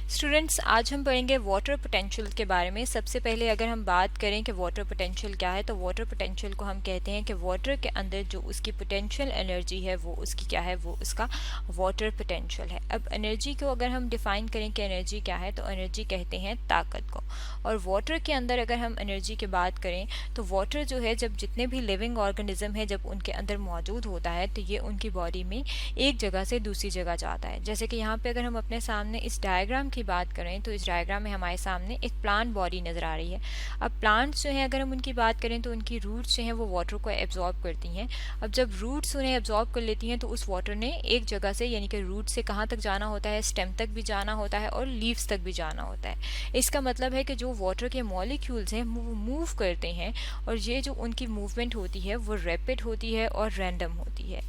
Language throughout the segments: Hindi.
स्टूडेंट्स, आज हम पढ़ेंगे वाटर पोटेंशियल के बारे में। सबसे पहले अगर हम बात करें कि वाटर पोटेंशियल क्या है, तो वाटर पोटेंशियल को हम कहते हैं कि वाटर के अंदर जो उसकी पोटेंशियल एनर्जी है वो उसकी क्या है, वो उसका वाटर पोटेंशियल है। अब एनर्जी को अगर हम डिफाइन करें कि एनर्जी क्या है, तो एनर्जी कहते हैं ताकत को। और वाटर के अंदर अगर हम एनर्जी की बात करें तो वाटर जो है, जब जितने भी लिविंग ऑर्गेनिज्म है जब उनके अंदर मौजूद होता है तो ये उनकी बॉडी में एक जगह से दूसरी जगह जाता है। जैसे कि यहाँ पे अगर हम अपने सामने इस डायग्राम की बात करें तो इस डायग्राम में हमारे सामने एक प्लांट बॉडी नज़र आ रही है। अब प्लांट्स जो है, अगर हम उनकी बात करें तो उनकी रूट्स जो हैं वो वाटर को एब्जॉर्ब करती हैं। अब जब रूट्स उन्हें एब्जॉर्ब कर लेती हैं तो उस वाटर ने एक जगह से, यानी कि रूट से कहाँ तक जाना होता है, स्टेम तक भी जाना होता है और लीव्स तक भी जाना होता है। इसका मतलब है कि जो वाटर के मॉलिक्यूल्स हैं वो मूव करते हैं, और ये जो उनकी मूवमेंट होती है वो रैपिड होती है और रैंडम होती है।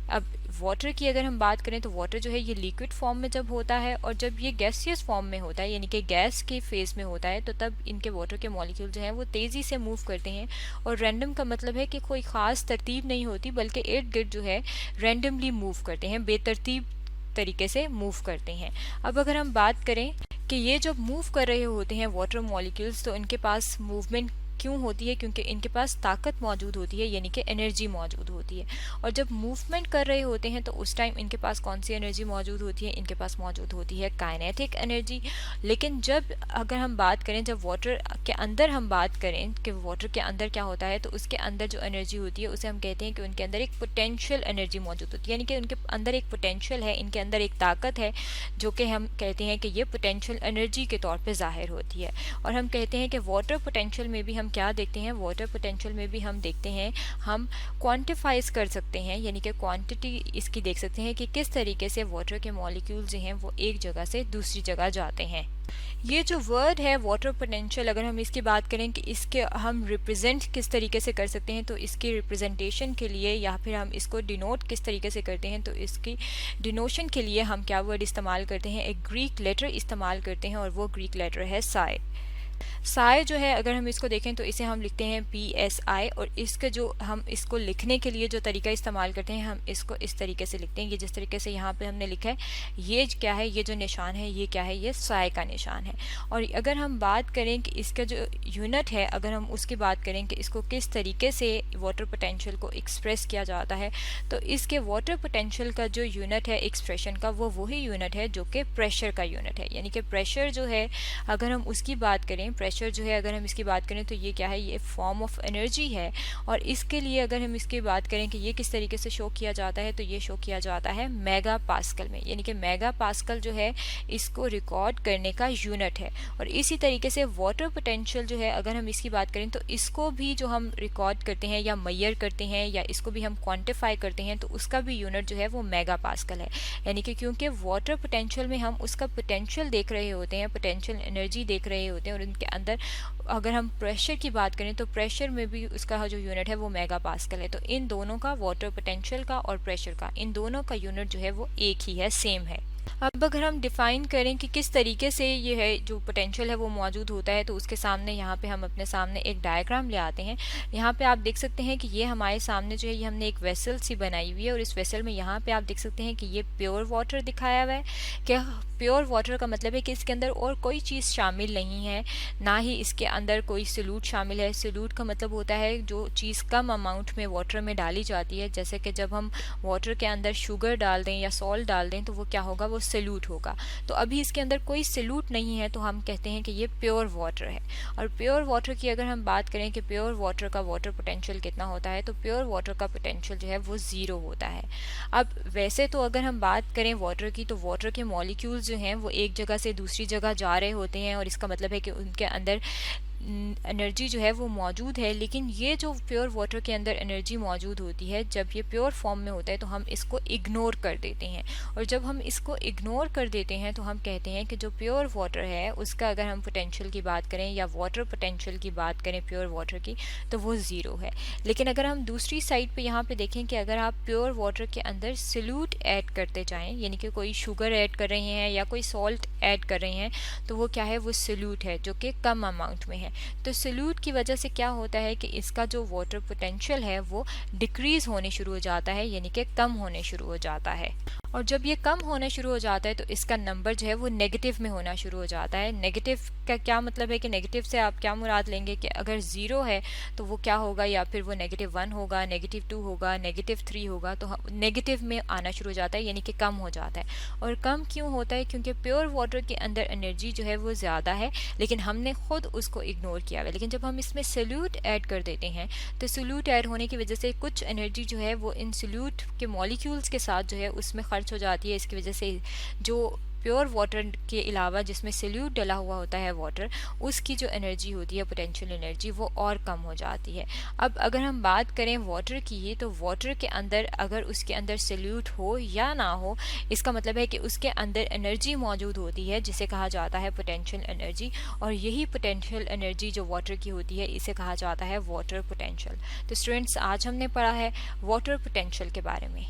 अब वाटर की अगर हम बात करें तो वाटर जो है ये लिक्विड फॉर्म में जब होता है, और जब ये गैसियस फॉर्म में होता है, यानी कि गैस के फेज में होता है, तो तब इनके वाटर के मॉलिक्यूल जो हैं वो तेज़ी से मूव करते हैं। और रैंडम का मतलब है कि कोई ख़ास तरतीब नहीं होती, बल्कि इर्द गिर्द जो है रैंडमली मूव करते हैं, बेतरतीब तरीके से मूव करते हैं। अब अगर हम बात करें कि ये जब मूव कर रहे होते हैं वाटर मॉलिक्यूल्स, तो इनके पास मूवमेंट क्यों होती है? क्योंकि इनके पास ताकत मौजूद होती है, यानी कि एनर्जी मौजूद होती है। और जब मूवमेंट कर रहे होते हैं तो उस टाइम इनके पास कौन सी एनर्जी मौजूद होती है? इनके पास मौजूद होती है काइनेटिक एनर्जी। लेकिन जब अगर हम बात करें, जब वाटर के अंदर हम बात करें कि वाटर के अंदर क्या होता है, तो उसके अंदर जो एनर्जी होती है उसे हम कहते हैं कि उनके अंदर एक पोटेंशियल एनर्जी मौजूद होती है, यानी कि उनके अंदर एक पोटेंशियल है, इनके अंदर एक ताकत है, जो कि हम कहते हैं कि ये पोटेंशियल एनर्जी के तौर पर ज़ाहिर होती है। और हम कहते हैं कि वाटर पोटेंशियल में भी हम क्या देखते हैं, वाटर पोटेंशियल में भी हम देखते हैं, हम क्वांटिफाइज कर सकते हैं, यानी कि क्वांटिटी इसकी देख सकते हैं कि किस तरीके से वाटर के मॉलिक्यूल जो हैं वो एक जगह से दूसरी जगह जाते हैं। ये जो वर्ड है वाटर पोटेंशियल, अगर हम इसकी बात करें कि इसके हम रिप्रेजेंट किस तरीके से कर सकते हैं, तो इसकी रिप्रेजेंटेशन के लिए या फिर हम इसको डिनोट किस तरीके से करते हैं, तो इसकी डिनोशन के लिए हम क्या वर्ड इस्तेमाल करते हैं, एक ग्रीक लेटर इस्तेमाल करते हैं, और वो ग्रीक लेटर है साई। साई जो है, अगर हम इसको देखें तो इसे हम लिखते हैं PSI, और इसका जो हम इसको लिखने के लिए जो तरीका इस्तेमाल करते हैं, हम इसको इस तरीके से लिखते हैं। ये जिस तरीके से यहाँ पे हमने लिखा है, ये क्या है, ये जो निशान है ये क्या है, ये साई का निशान है। और अगर हम बात करें कि इसका जो यूनिट है, अगर हम उसकी बात करें कि इसको किस तरीके से वाटर पोटेंशियल को एक्सप्रेस किया जाता है, तो इसके वाटर पोटेंशियल का जो यूनिट है एक्सप्रेशन का, वो वही यूनिट है जो कि प्रेशर का यूनिट है। यानी कि प्रेशर जो है, अगर हम उसकी बात करें, प्रेशर जो है अगर हम इसकी बात करें तो ये क्या है, ये फॉर्म ऑफ एनर्जी है। और इसके लिए अगर हम इसकी बात करें कि ये किस तरीके से शो किया जाता है, तो ये शो किया जाता है मेगा पास्कल में, यानी कि मेगा पास्कल जो है इसको रिकॉर्ड करने का यूनिट है। और इसी तरीके से वाटर पोटेंशियल जो है, अगर हम इसकी बात करें तो इसको भी जो हम रिकॉर्ड करते हैं या मैयर करते हैं या इसको भी हम क्वांटिफाई करते हैं, तो उसका भी यूनिट जो है वो मेगा पास्कल है। यानी कि क्योंकि वाटर पोटेंशियल में हम उसका पोटेंशियल देख रहे होते हैं, पोटेंशियल एनर्जी देख रहे होते हैं, और उनके अंदर अगर हम प्रेशर की बात करें तो प्रेशर में भी उसका जो यूनिट है वो मेगा पास्कल है। तो इन दोनों का, वाटर पोटेंशियल का और प्रेशर का, इन दोनों का यूनिट जो है वो एक ही है, सेम है। अब अगर हम डिफाइन करें कि किस तरीके से ये है जो पोटेंशियल है वो मौजूद होता है, तो उसके सामने यहाँ पे हम अपने सामने एक डायग्राम ले आते हैं। यहाँ पे आप देख सकते हैं कि ये हमारे सामने जो है, ये हमने एक वेसल सी बनाई हुई है, और इस वेसल में यहाँ पे आप देख सकते हैं कि ये प्योर वाटर दिखाया हुआ है। क्या प्योर वाटर का मतलब है कि इसके अंदर और कोई चीज़ शामिल नहीं है, ना ही इसके अंदर कोई सॉल्यूट शामिल है। सॉल्यूट का मतलब होता है जो चीज़ कम अमाउंट में वाटर में डाली जाती है। जैसे कि जब हम वाटर के अंदर शुगर डाल दें या सॉल्ट डाल दें तो वो क्या होगा, वो सॉल्यूट होगा। तो अभी इसके अंदर कोई सॉल्यूट नहीं है, तो हम कहते हैं कि ये प्योर वाटर है। और प्योर वाटर की अगर हम बात करें कि प्योर वाटर का वाटर पोटेंशियल कितना होता है, तो प्योर वाटर का पोटेंशियल जो है वो 0 होता है। अब वैसे तो अगर हम बात करें वाटर की, तो वाटर के मॉलिक्यूल्स जो हैं वो एक जगह से दूसरी जगह जा रहे होते हैं, और इसका मतलब है कि उनके अंदर एनर्जी जो है वो मौजूद है। लेकिन ये जो प्योर वाटर के अंदर एनर्जी मौजूद होती है, जब ये प्योर फॉर्म में होता है तो हम इसको इग्नोर कर देते हैं। और जब हम इसको इग्नोर कर देते हैं तो हम कहते हैं कि जो प्योर वाटर है उसका अगर हम पोटेंशियल की बात करें या वाटर पोटेंशियल की बात करें प्योर वाटर की, तो वो 0 है। लेकिन अगर हम दूसरी साइड पे यहाँ पे देखें कि अगर आप प्योर वाटर के अंदर सॉल्यूट ऐड करते जाएं, यानी कि कोई शुगर ऐड कर रहे हैं या कोई सॉल्ट ऐड कर रहे हैं, तो वो क्या है, वो सॉल्यूट है जो कि कम अमाउंट में है। तो सॉल्यूट की वजह से क्या होता है कि इसका जो वाटर पोटेंशियल है वो डिक्रीज होने शुरू हो जाता है, यानी कि कम होने शुरू हो जाता है। और जब ये कम होना शुरू हो जाता है तो इसका नंबर जो है वो नेगेटिव में होना शुरू हो जाता है। नेगेटिव का क्या मतलब है कि नेगेटिव से आप क्या मुराद लेंगे कि अगर ज़ीरो है तो वो क्या होगा, या फिर वो -1 होगा, -2 होगा, -3 होगा, तो नेगेटिव में आना शुरू हो जाता है, यानी कि कम हो जाता है। और कम क्यों होता है? क्योंकि प्योर वाटर के अंदर एनर्जी जो है वो ज़्यादा है, लेकिन हमने खुद उसको इग्नोर किया हुआ है। लेकिन जब हम इसमें सोल्यूट ऐड कर देते हैं तो सोल्यूट ऐड होने की वजह से कुछ एनर्जी जो है वो इन सोल्यूट के मॉलिक्यूल्स के साथ जो है उसमें खर्च हो जाती है। इसकी वजह से जो प्योर वाटर के अलावा जिसमें सोल्यूट डला हुआ होता है वाटर, उसकी जो एनर्जी होती है पोटेंशियल एनर्जी, वो और कम हो जाती है। अब अगर हम बात करें वाटर की, तो वाटर के अंदर अगर उसके अंदर सोल्यूट हो या ना हो, इसका मतलब है कि उसके अंदर एनर्जी मौजूद होती है जिसे कहा जाता है पोटेंशियल एनर्जी, और यही पोटेंशियल एनर्जी जो वाटर की होती है इसे कहा जाता है वाटर पोटेंशियल। तो स्टूडेंट्स, आज हमने पढ़ा है वाटर पोटेंशियल के बारे में।